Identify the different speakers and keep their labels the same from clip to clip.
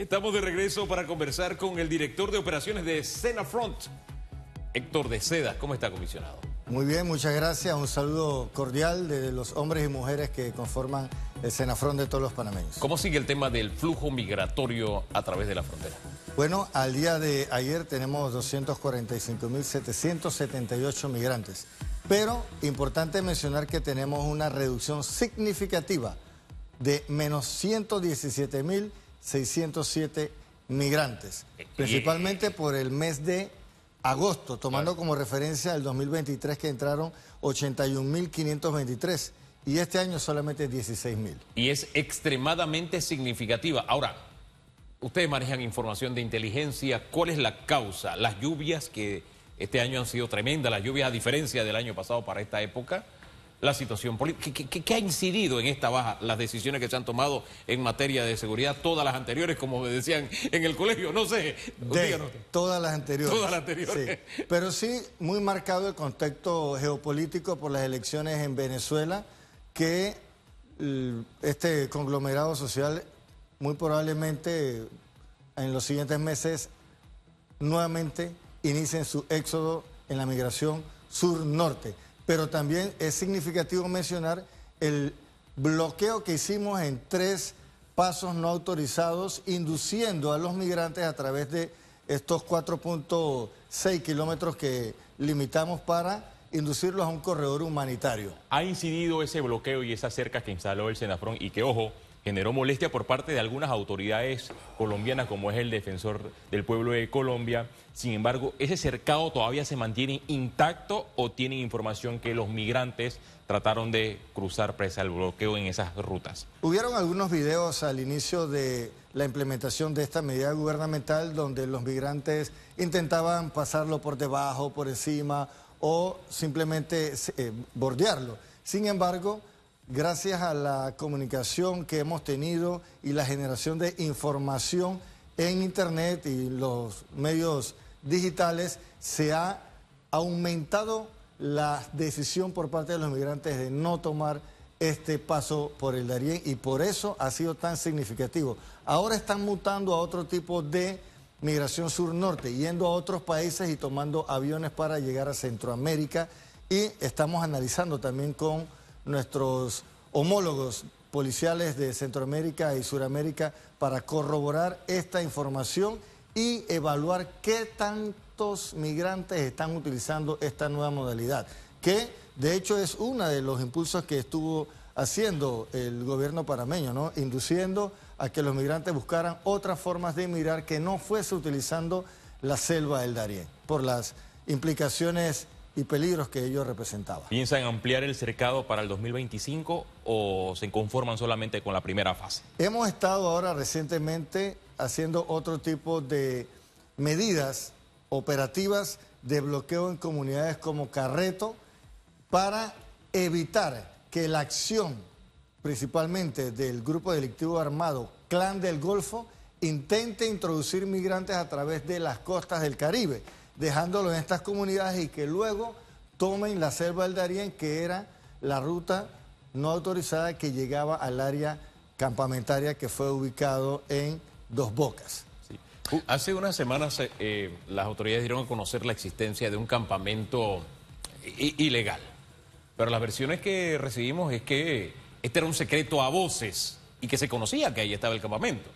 Speaker 1: Estamos de regreso para conversar con el director de operaciones de Senafront, Héctor de Seda. ¿Cómo está, comisionado?
Speaker 2: Muy bien, muchas gracias. Un saludo cordial de los hombres y mujeres que conforman el Senafront de todos los panameños.
Speaker 1: ¿Cómo sigue el tema del flujo migratorio a través de la frontera?
Speaker 2: Bueno, al día de ayer tenemos 245.778 migrantes. Pero importante mencionar que tenemos una reducción significativa de menos 117.607 migrantes, principalmente por el mes de agosto, tomando como referencia el 2023 que entraron 81.523 y este año solamente 16.000.
Speaker 1: Y es extremadamente significativa. Ahora, ustedes manejan información de inteligencia. ¿Cuál es la causa? Las lluvias que este año han sido tremendas, las lluvias a diferencia del año pasado para esta época. La situación política, ¿qué ha incidido en esta baja? Las decisiones que se han tomado en materia de seguridad, todas las anteriores, como me decían en el colegio, no sé.
Speaker 2: Todas las anteriores.
Speaker 1: Todas las anteriores.
Speaker 2: Sí. Pero sí, muy marcado el contexto geopolítico por las elecciones en Venezuela, que este conglomerado social muy probablemente en los siguientes meses nuevamente inicien su éxodo en la migración sur-norte. Pero también es significativo mencionar el bloqueo que hicimos en 3 pasos no autorizados, induciendo a los migrantes a través de estos 4.6 kilómetros que limitamos para inducirlos a un corredor humanitario.
Speaker 3: ¿Ha incidido ese bloqueo y esas cercas que instaló el Senafront y que, ojo, generó molestia por parte de algunas autoridades colombianas, como es el defensor del pueblo de Colombia? Sin embargo, ¿ese cercado todavía se mantiene intacto o tienen información que los migrantes trataron de cruzar presa al bloqueo en esas rutas?
Speaker 2: Hubieron algunos videos al inicio de la implementación de esta medida gubernamental donde los migrantes intentaban pasarlo por debajo, por encima o simplemente bordearlo. Sin embargo, gracias a la comunicación que hemos tenido y la generación de información en Internet y los medios digitales, se ha aumentado la decisión por parte de los migrantes de no tomar este paso por el Darién y por eso ha sido tan significativo. Ahora están mutando a otro tipo de migración sur-norte, yendo a otros países y tomando aviones para llegar a Centroamérica, y estamos analizando también con nuestros homólogos policiales de Centroamérica y Suramérica para corroborar esta información y evaluar qué tantos migrantes están utilizando esta nueva modalidad, que de hecho es uno de los impulsos que estuvo haciendo el gobierno panameño, ¿no? Induciendo a que los migrantes buscaran otras formas de emigrar que no fuese utilizando la selva del Darién, por las implicaciones y peligros que ellos representaban.
Speaker 3: ¿Piensan ampliar el cercado para el 2025 o se conforman solamente con la primera fase?
Speaker 2: Hemos estado ahora recientemente haciendo otro tipo de medidas operativas de bloqueo en comunidades como Carreto para evitar que la acción, principalmente del grupo delictivo armado Clan del Golfo, intente introducir migrantes a través de las costas del Caribe, dejándolos en estas comunidades y que luego tomen la selva del Darién, que era la ruta no autorizada que llegaba al área campamentaria que fue ubicado en Dos Bocas.
Speaker 1: Sí. Hace unas semanas las autoridades dieron a conocer la existencia de un campamento ilegal, pero las versiones que recibimos es que este era un secreto a voces y que se conocía que ahí estaba el campamento.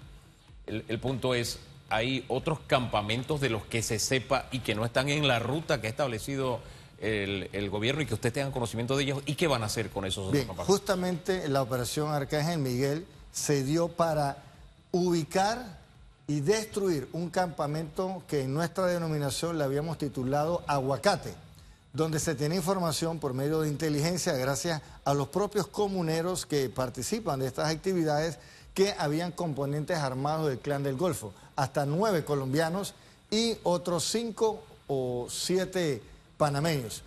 Speaker 1: El punto es, ¿hay otros campamentos de los que se sepa y que no están en la ruta que ha establecido el gobierno y que usted tenga conocimiento de ellos? ¿Y qué van a hacer con esos otros campamentos?
Speaker 2: Justamente la operación Arcángel Miguel se dio para ubicar y destruir un campamento que en nuestra denominación le habíamos titulado Aguacate, donde se tiene información por medio de inteligencia, gracias a los propios comuneros que participan de estas actividades, que habían componentes armados del Clan del Golfo, hasta 9 colombianos y otros 5 o 7 panameños.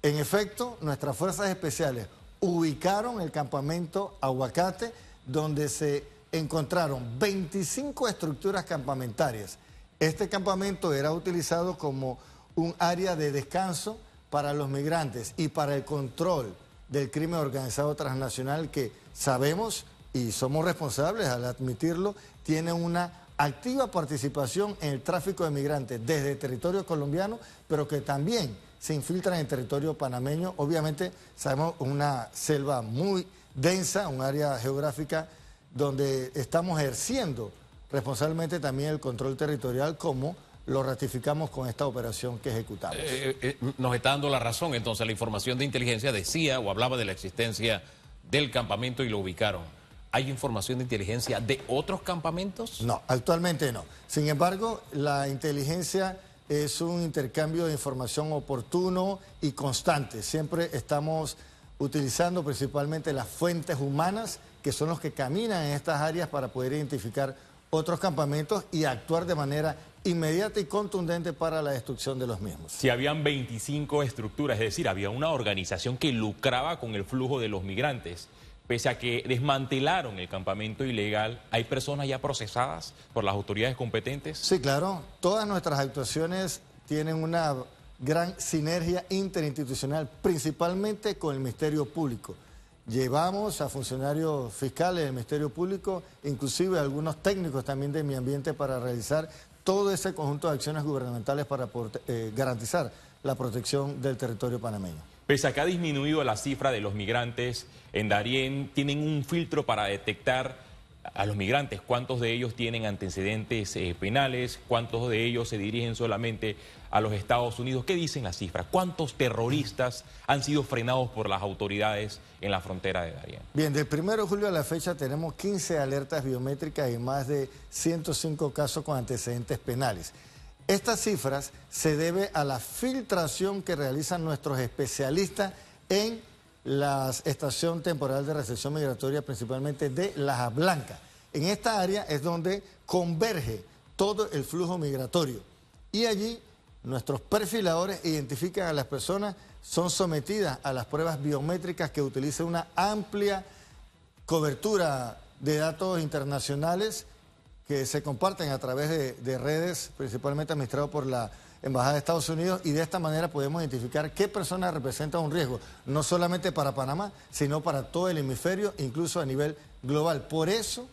Speaker 2: En efecto, nuestras fuerzas especiales ubicaron el campamento Aguacate, donde se encontraron 25 estructuras campamentarias. Este campamento era utilizado como un área de descanso para los migrantes y para el control del crimen organizado transnacional que sabemos y somos responsables al admitirlo, tiene una activa participación en el tráfico de migrantes desde el territorio colombiano, pero que también se infiltran en el territorio panameño. Obviamente sabemos una selva muy densa, un área geográfica donde estamos ejerciendo responsablemente también el control territorial, como lo ratificamos con esta operación que ejecutamos.
Speaker 1: Nos está dando la razón, entonces la información de inteligencia decía o hablaba de la existencia del campamento y lo ubicaron. ¿Hay información de inteligencia de otros campamentos?
Speaker 2: No, actualmente no. Sin embargo, la inteligencia es un intercambio de información oportuno y constante. Siempre estamos utilizando principalmente las fuentes humanas, que son los que caminan en estas áreas, para poder identificar otros campamentos y actuar de manera inmediata y contundente para la destrucción de los mismos.
Speaker 3: Si habían 25 estructuras, es decir, había una organización que lucraba con el flujo de los migrantes. Pese a que desmantelaron el campamento ilegal, ¿hay personas ya procesadas por las autoridades competentes?
Speaker 2: Sí, claro. Todas nuestras actuaciones tienen una gran sinergia interinstitucional, principalmente con el Ministerio Público. Llevamos a funcionarios fiscales del Ministerio Público, inclusive algunos técnicos también de medio ambiente, para realizar todo ese conjunto de acciones gubernamentales para garantizar la protección del territorio panameño.
Speaker 3: Pese a que ha disminuido la cifra de los migrantes, en Darién tienen un filtro para detectar a los migrantes. ¿Cuántos de ellos tienen antecedentes penales? ¿Cuántos de ellos se dirigen solamente a los Estados Unidos? ¿Qué dicen las cifras? ¿Cuántos terroristas han sido frenados por las autoridades en la frontera de Darién?
Speaker 2: Bien, del 1 de julio a la fecha tenemos 15 alertas biométricas y más de 105 casos con antecedentes penales. Estas cifras se deben a la filtración que realizan nuestros especialistas en la estación temporal de recepción migratoria, principalmente de Laja Blanca. En esta área es donde converge todo el flujo migratorio. Y allí nuestros perfiladores identifican a las personas, son sometidas a las pruebas biométricas que utilizan una amplia cobertura de datos internacionales que se comparten a través de redes, principalmente administradas por la Embajada de Estados Unidos, y de esta manera podemos identificar qué personas representan un riesgo, no solamente para Panamá, sino para todo el hemisferio, incluso a nivel global. Por eso,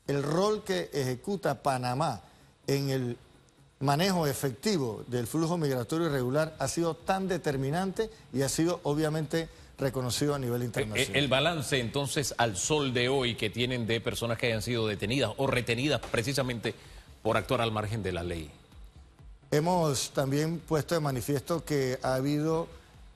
Speaker 2: el rol que ejecuta Panamá en el manejo efectivo del flujo migratorio irregular ha sido tan determinante y ha sido obviamente reconocido a nivel internacional.
Speaker 1: El balance entonces al sol de hoy que tienen de personas que hayan sido detenidas o retenidas precisamente por actuar al margen de la ley.
Speaker 2: Hemos también puesto de manifiesto que ha habido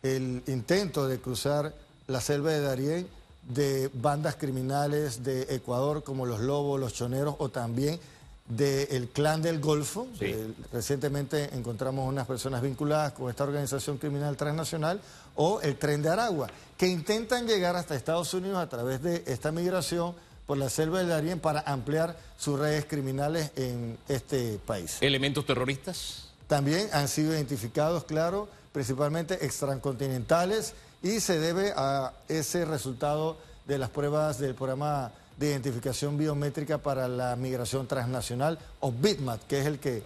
Speaker 2: el intento de cruzar la selva de Darién de bandas criminales de Ecuador como los Lobos, los Choneros, o también del Clan del Golfo.
Speaker 1: Sí.
Speaker 2: Recientemente encontramos unas personas vinculadas con esta organización criminal transnacional, o el Tren de Aragua, que intentan llegar hasta Estados Unidos a través de esta migración por la selva del Darién para ampliar sus redes criminales en este país.
Speaker 1: ¿Elementos terroristas?
Speaker 2: También han sido identificados, claro, principalmente extracontinentales, y se debe a ese resultado de las pruebas del programa de identificación biométrica para la migración transnacional, o BITMAT, que es el que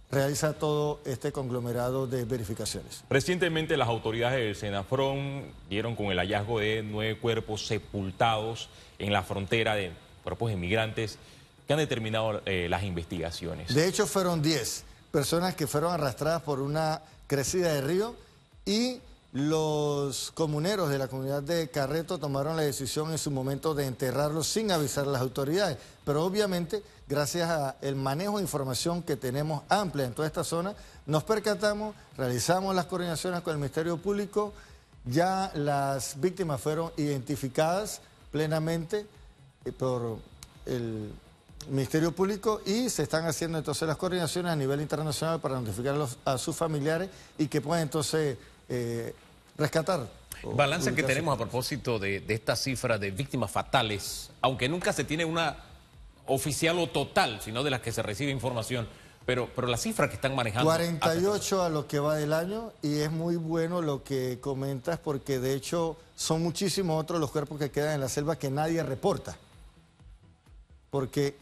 Speaker 2: realiza todo este conglomerado de verificaciones.
Speaker 3: Recientemente las autoridades del Senafrón dieron con el hallazgo de 9 cuerpos sepultados en la frontera, de cuerpos de migrantes que han determinado las investigaciones.
Speaker 2: De hecho, fueron 10 personas que fueron arrastradas por una crecida de río, y los comuneros de la comunidad de Carreto tomaron la decisión en su momento de enterrarlos sin avisar a las autoridades. Pero obviamente, gracias al manejo de información que tenemos amplia en toda esta zona, nos percatamos, realizamos las coordinaciones con el Ministerio Público, ya las víctimas fueron identificadas plenamente por el Ministerio Público, y se están haciendo entonces las coordinaciones a nivel internacional para notificarlos a sus familiares y que puedan entonces rescatar.
Speaker 1: Balance que tenemos a propósito de esta cifra de víctimas fatales, aunque nunca se tiene una oficial o total, sino de las que se recibe información, pero la cifra que están manejando...
Speaker 2: 48 a lo que va del año, y es muy bueno lo que comentas, porque de hecho son muchísimos otros los cuerpos que quedan en la selva que nadie reporta. Porque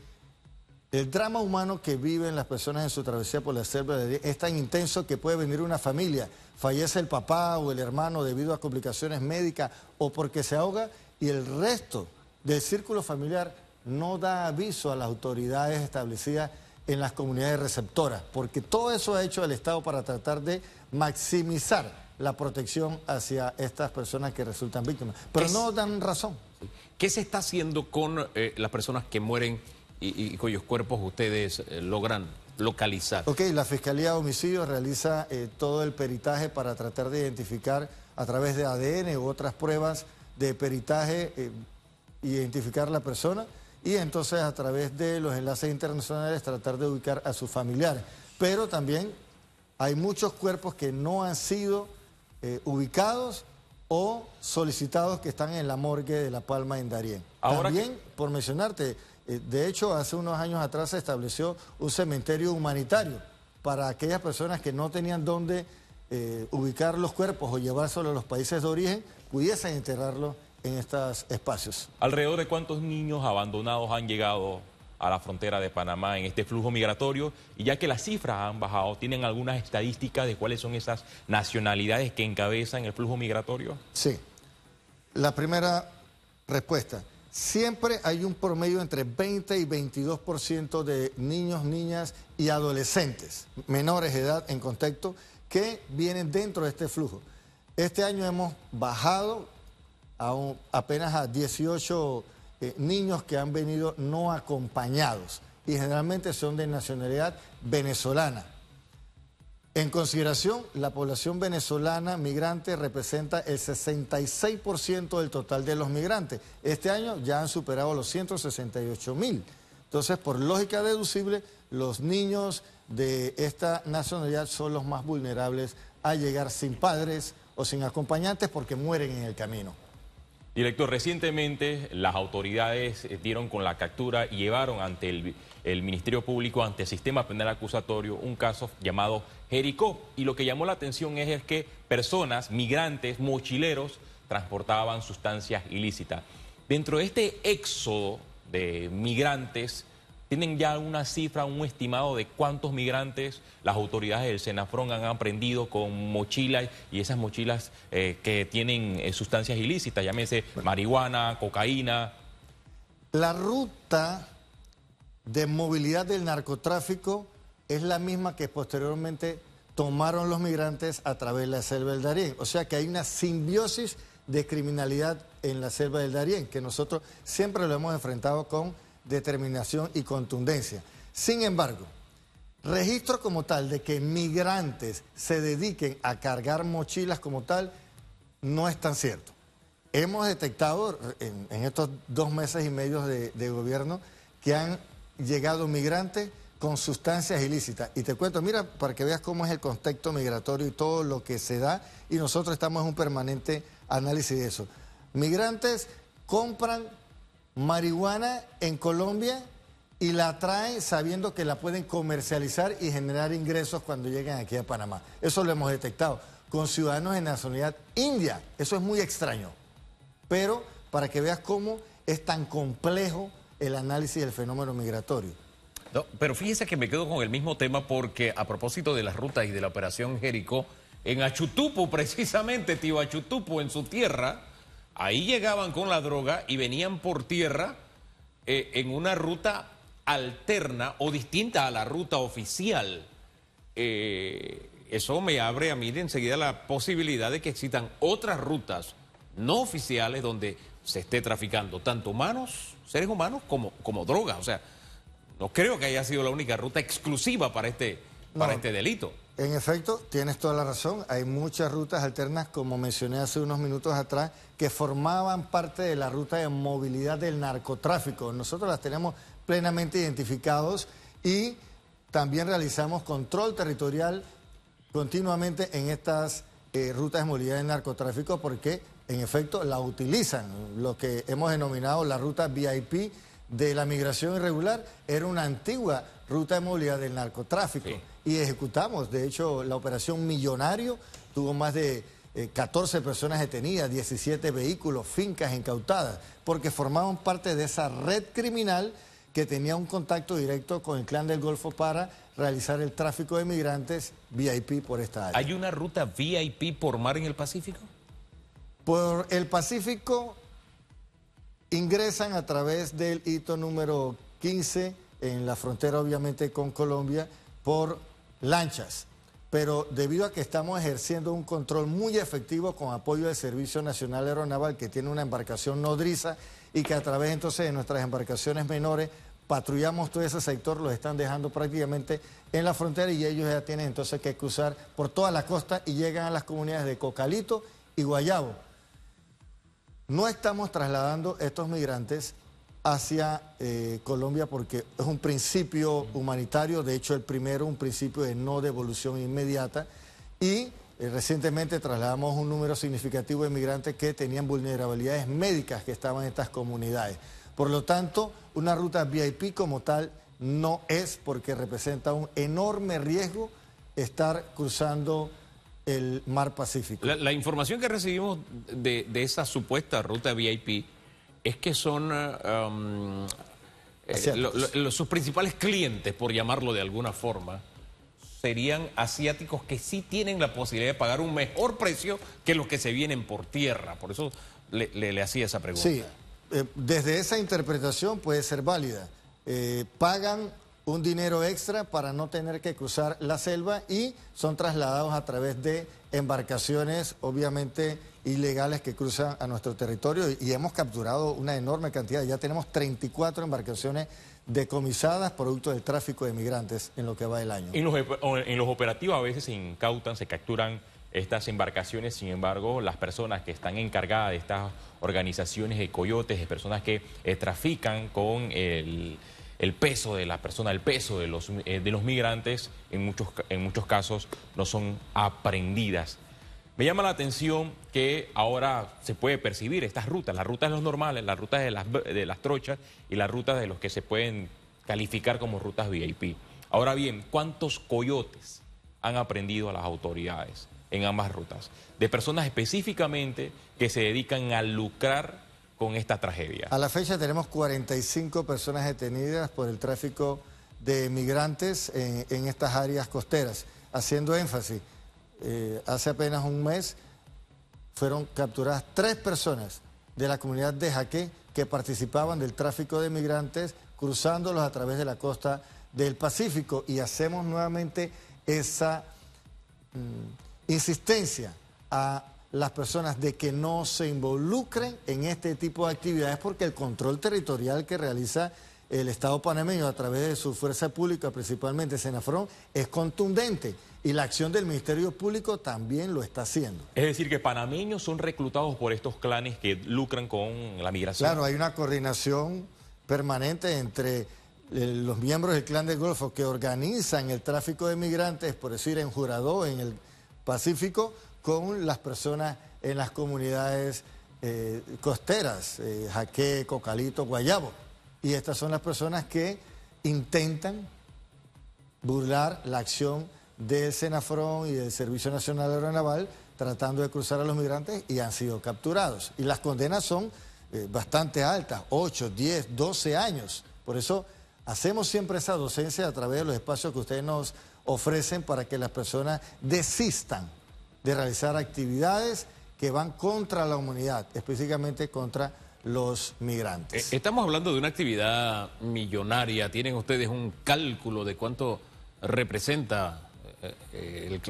Speaker 2: el drama humano que viven las personas en su travesía por la selva es tan intenso que puede venir una familia, fallece el papá o el hermano debido a complicaciones médicas o porque se ahoga, y el resto del círculo familiar no da aviso a las autoridades establecidas en las comunidades receptoras, porque todo eso ha hecho el Estado para tratar de maximizar la protección hacia estas personas que resultan víctimas, pero no dan razón.
Speaker 1: ¿Qué se está haciendo con las personas que mueren y cuyos cuerpos ustedes logran localizar?
Speaker 2: Ok, la Fiscalía de Homicidios realiza todo el peritaje para tratar de identificar a través de ADN u otras pruebas de peritaje, identificar la persona y entonces a través de los enlaces internacionales tratar de ubicar a sus familiares. Pero también hay muchos cuerpos que no han sido ubicados o solicitados que están en la morgue de La Palma en Darién. También, por mencionarte, de hecho, hace unos años atrás se estableció un cementerio humanitario para aquellas personas que no tenían dónde ubicar los cuerpos o llevárselos a los países de origen, pudiesen enterrarlos en estos espacios.
Speaker 3: ¿Alrededor de cuántos niños abandonados han llegado a la frontera de Panamá en este flujo migratorio? Y ya que las cifras han bajado, ¿tienen algunas estadísticas de cuáles son esas nacionalidades que encabezan el flujo migratorio?
Speaker 2: Sí. La primera respuesta. Siempre hay un promedio entre 20 y 22% de niños, niñas y adolescentes, menores de edad en contexto, que vienen dentro de este flujo. Este año hemos bajado apenas a 18 niños que han venido no acompañados y generalmente son de nacionalidad venezolana. En consideración, la población venezolana migrante representa el 66% del total de los migrantes. Este año ya han superado los 168.000. Entonces, por lógica deducible, los niños de esta nacionalidad son los más vulnerables a llegar sin padres o sin acompañantes porque mueren en el camino.
Speaker 3: Director, recientemente las autoridades dieron con la captura y llevaron ante el Ministerio Público, ante el Sistema Penal Acusatorio, un caso llamado Jericó. Y lo que llamó la atención es que personas, migrantes, mochileros, transportaban sustancias ilícitas. Dentro de este éxodo de migrantes, ¿tienen ya una cifra, un estimado de cuántos migrantes las autoridades del Senafrón han aprendido con mochilas y esas mochilas que tienen sustancias ilícitas, llámese marihuana, cocaína?
Speaker 2: La ruta de movilidad del narcotráfico es la misma que posteriormente tomaron los migrantes a través de la selva del Darién. O sea que hay una simbiosis de criminalidad en la selva del Darién, que nosotros siempre lo hemos enfrentado con determinación y contundencia. Sin embargo, registro como tal de que migrantes se dediquen a cargar mochilas como tal, no es tan cierto. Hemos detectado en estos 2 meses y medio de gobierno que han llegado migrantes con sustancias ilícitas. Y te cuento, mira, para que veas cómo es el contexto migratorio y todo lo que se da, y nosotros estamos en un permanente análisis de eso. Migrantes compran marihuana en Colombia y la traen sabiendo que la pueden comercializar y generar ingresos cuando lleguen aquí a Panamá. Eso lo hemos detectado con ciudadanos de nacionalidad india. Eso es muy extraño. Pero para que veas cómo es tan complejo el análisis del fenómeno migratorio.
Speaker 1: No, pero fíjese que me quedo con el mismo tema porque a propósito de las rutas y de la operación Jericó, en Achutupo precisamente, tío Achutupo, en su tierra, ahí llegaban con la droga y venían por tierra en una ruta alterna o distinta a la ruta oficial. Eso me abre a mí de enseguida la posibilidad de que existan otras rutas no oficiales donde se esté traficando tanto humanos, seres humanos, como drogas. O sea, no creo que haya sido la única ruta exclusiva para este delito.
Speaker 2: En efecto, tienes toda la razón. Hay muchas rutas alternas, como mencioné hace unos minutos atrás, que formaban parte de la ruta de movilidad del narcotráfico. Nosotros las tenemos plenamente identificados y también realizamos control territorial continuamente en estas rutas de movilidad del narcotráfico porque, en efecto, la utilizan. Lo que hemos denominado la ruta VIP de la migración irregular era una antigua ruta de movilidad del narcotráfico. Sí. Y ejecutamos, de hecho, la operación Millonario tuvo más de 14 personas detenidas, 17 vehículos, fincas incautadas, porque formaban parte de esa red criminal que tenía un contacto directo con el Clan del Golfo para realizar el tráfico de migrantes VIP por esta área.
Speaker 1: ¿Hay una ruta VIP por mar en el Pacífico?
Speaker 2: Por el Pacífico ingresan a través del hito número 15 en la frontera obviamente con Colombia por lanchas. Pero debido a que estamos ejerciendo un control muy efectivo con apoyo del Servicio Nacional Aeronaval, que tiene una embarcación nodriza y que a través entonces de nuestras embarcaciones menores patrullamos todo ese sector, los están dejando prácticamente en la frontera y ellos ya tienen entonces que cruzar por toda la costa y llegan a las comunidades de Cocalito y Guayabo. No estamos trasladando estos migrantes hacia Colombia porque es un principio humanitario, de hecho el primero, un principio de no devolución inmediata, y recientemente trasladamos un número significativo de migrantes que tenían vulnerabilidades médicas que estaban en estas comunidades. Por lo tanto, una ruta VIP como tal no es, porque representa un enorme riesgo estar cruzando el mar Pacífico.
Speaker 1: La información que recibimos de esa supuesta ruta VIP es que son sus principales clientes, por llamarlo de alguna forma, serían asiáticos que sí tienen la posibilidad de pagar un mejor precio que los que se vienen por tierra. Por eso le hacía esa pregunta.
Speaker 2: Sí, desde esa interpretación puede ser válida. Pagan un dinero extra para no tener que cruzar la selva y son trasladados a través de embarcaciones, obviamente ilegales, que cruzan a nuestro territorio, y hemos capturado una enorme cantidad. Ya tenemos 34 embarcaciones decomisadas producto del tráfico de migrantes en lo que va del año.
Speaker 3: En los operativos a veces se incautan, se capturan estas embarcaciones. Sin embargo, las personas que están encargadas de estas organizaciones de coyotes, de personas que trafican con el peso de la persona, el peso de los migrantes, en muchos casos no son aprehendidas. Me llama la atención que ahora se puede percibir estas rutas, las rutas de los normales, las rutas de las trochas y las rutas de los que se pueden calificar como rutas VIP. Ahora bien, ¿cuántos coyotes han aprendido a las autoridades en ambas rutas? De personas específicamente que se dedican a lucrar con esta tragedia.
Speaker 2: A la fecha tenemos 45 personas detenidas por el tráfico de migrantes en estas áreas costeras. Haciendo énfasis, hace apenas un mes fueron capturadas 3 personas de la comunidad de Jaque que participaban del tráfico de migrantes cruzándolos a través de la costa del Pacífico, y hacemos nuevamente esa insistencia a las personas de que no se involucren en este tipo de actividades, porque el control territorial que realiza el Estado panameño a través de su fuerza pública, principalmente Senafrón, es contundente, y la acción del Ministerio Público también lo está haciendo.
Speaker 3: Es decir, que panameños son reclutados por estos clanes que lucran con la migración.
Speaker 2: Claro, hay una coordinación permanente entre los miembros del Clan del Golfo que organizan el tráfico de migrantes, por decir en Juradó, en el Pacífico, con las personas en las comunidades costeras, Jaque, Cocalito, Guayabo. Y estas son las personas que intentan burlar la acción del Senafrón y del Servicio Nacional Aeronaval tratando de cruzar a los migrantes, y han sido capturados. Y las condenas son bastante altas, 8, 10, 12 años. Por eso hacemos siempre esa docencia a través de los espacios que ustedes nos ofrecen para que las personas desistan de realizar actividades que van contra la humanidad, específicamente contra los migrantes.
Speaker 1: Estamos hablando de una actividad millonaria. ¿Tienen ustedes un cálculo de cuánto representa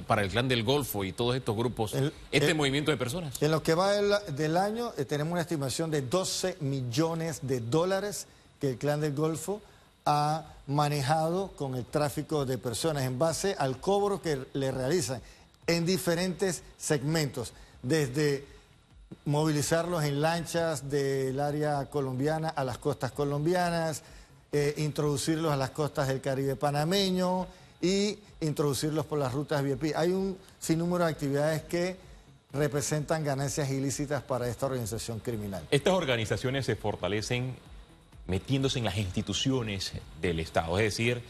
Speaker 1: para el Clan del Golfo y todos estos grupos este movimiento de personas?
Speaker 2: En lo que va del año tenemos una estimación de 12 millones de dólares que el Clan del Golfo ha manejado con el tráfico de personas en base al cobro que le realizan en diferentes segmentos, desde movilizarlos en lanchas del área colombiana a las costas colombianas, introducirlos a las costas del Caribe panameño y introducirlos por las rutas VIP. Hay un sinnúmero de actividades que representan ganancias ilícitas para esta organización criminal.
Speaker 3: Estas organizaciones se fortalecen metiéndose en las instituciones del Estado, es decir,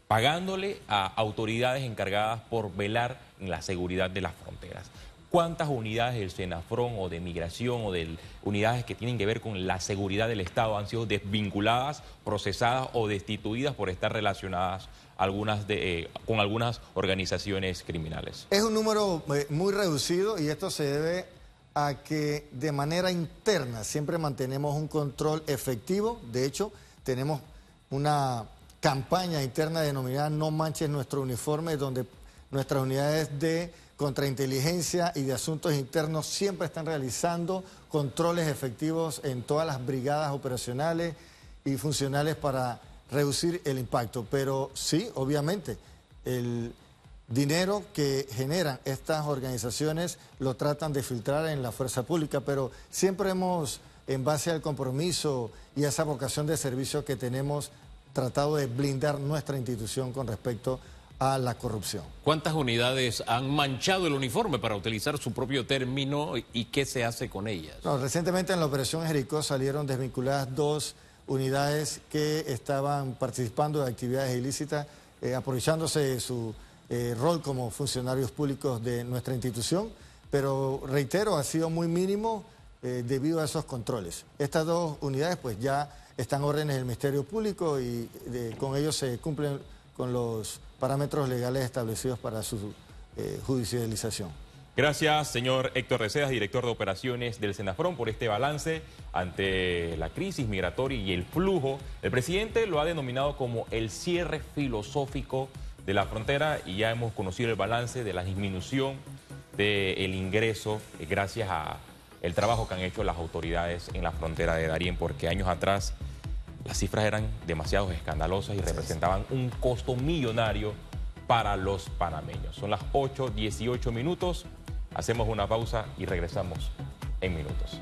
Speaker 3: pagándole a autoridades encargadas por velar en la seguridad de las fronteras. ¿Cuántas unidades del Senafrón o de migración o de unidades que tienen que ver con la seguridad del Estado han sido desvinculadas, procesadas o destituidas por estar relacionadas con algunas organizaciones criminales?
Speaker 2: Es un número muy reducido, y esto se debe a que de manera interna siempre mantenemos un control efectivo. De hecho, tenemos una campaña interna denominada No manches nuestro uniforme, donde nuestras unidades de contrainteligencia y de asuntos internos siempre están realizando controles efectivos en todas las brigadas operacionales y funcionales para reducir el impacto. Pero sí, obviamente, el dinero que generan estas organizaciones lo tratan de filtrar en la fuerza pública, pero siempre hemos, en base al compromiso y a esa vocación de servicio que tenemos, tratado de blindar nuestra institución con respecto a la corrupción.
Speaker 1: ¿Cuántas unidades han manchado el uniforme, para utilizar su propio término, y qué se hace con ellas?
Speaker 2: No, recientemente en la operación Jericó salieron desvinculadas 2 unidades que estaban participando de actividades ilícitas, aprovechándose de su rol como funcionarios públicos de nuestra institución, pero reitero, ha sido muy mínimo debido a esos controles. Estas 2 unidades pues ya están órdenes del Ministerio Público y con ellos se cumplen con los parámetros legales establecidos para su judicialización.
Speaker 3: Gracias, señor Héctor Recedas, director de operaciones del Senafrón, por este balance ante la crisis migratoria y el flujo. El presidente lo ha denominado como el cierre filosófico de la frontera, y ya hemos conocido el balance de la disminución del ingreso gracias al trabajo que han hecho las autoridades en la frontera de Darién, porque años atrás las cifras eran demasiado escandalosas y representaban un costo millonario para los panameños. Son las 8:18 minutos, hacemos una pausa y regresamos en minutos.